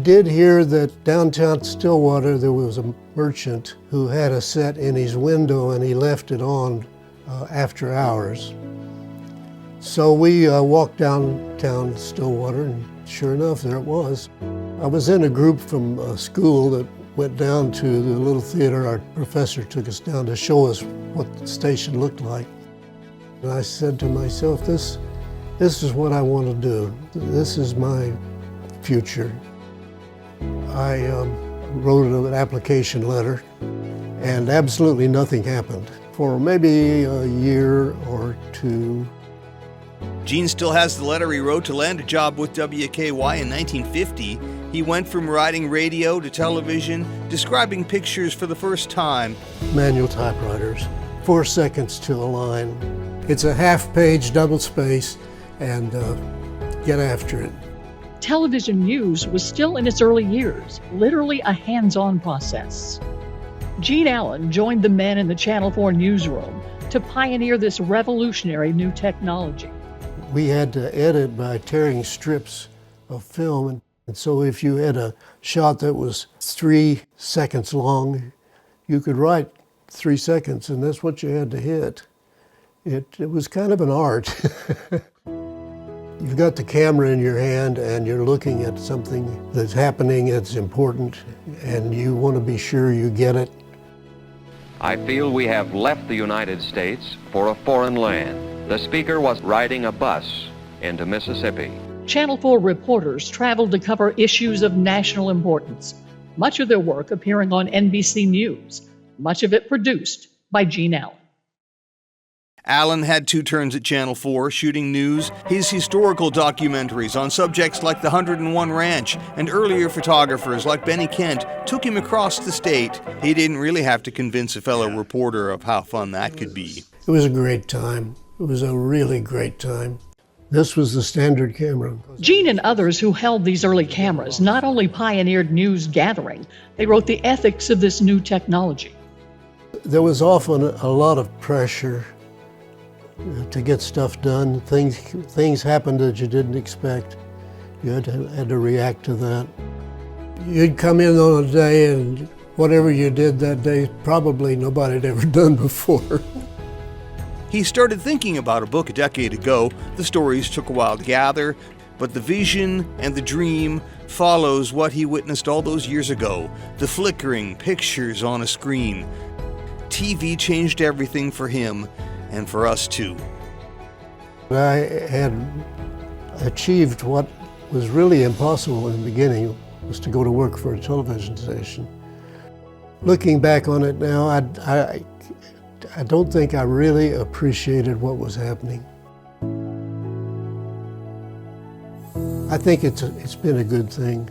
did hear that downtown Stillwater there was a merchant who had a set in his window and he left it on after hours. So we walked downtown Stillwater and sure enough, there it was. I was in a group from school that went down to the little theater. Our professor took us down to show us what the station looked like. And I said to myself, this is what I want to do. This is my future. I wrote an application letter and absolutely nothing happened for maybe a year or two. Gene still has the letter he wrote to land a job with WKY in 1950. He went from writing radio to television, describing pictures for the first time. Manual typewriters, 4 seconds to a line. It's a half-page double space, and get after it. Television news was still in its early years, literally a hands-on process. Gene Allen joined the men in the Channel 4 newsroom to pioneer this revolutionary new technology. We had to edit by tearing strips of film, and so if you had a shot that was 3 seconds long, you could write 3 seconds, and that's what you had to hit. It was kind of an art. You've got the camera in your hand and you're looking at something that's happening, it's important, and you want to be sure you get it. I feel we have left the United States for a foreign land. The speaker was riding a bus into Mississippi. Channel 4 reporters traveled to cover issues of national importance, much of their work appearing on NBC News, much of it produced by Gene Allen. Allen had 2 turns at Channel 4, shooting news, his historical documentaries on subjects like the 101 Ranch, and earlier photographers like Benny Kent took him across the state. He didn't really have to convince a fellow reporter of how fun that could be. It was a great time. It was a really great time. This was the standard camera. Gene and others who held these early cameras not only pioneered news gathering, they wrote the ethics of this new technology. There was often a lot of pressure to get stuff done. Things happened that you didn't expect. You had to react to that. You'd come in on a day and whatever you did that day, probably nobody had ever done before. He started thinking about a book a decade ago. The stories took a while to gather, but the vision and the dream follows what he witnessed all those years ago, the flickering pictures on a screen. TV changed everything for him, and for us too. I had achieved what was really impossible in the beginning, was to go to work for a television station. Looking back on it now, I don't think I really appreciated what was happening. I think it's been a good thing.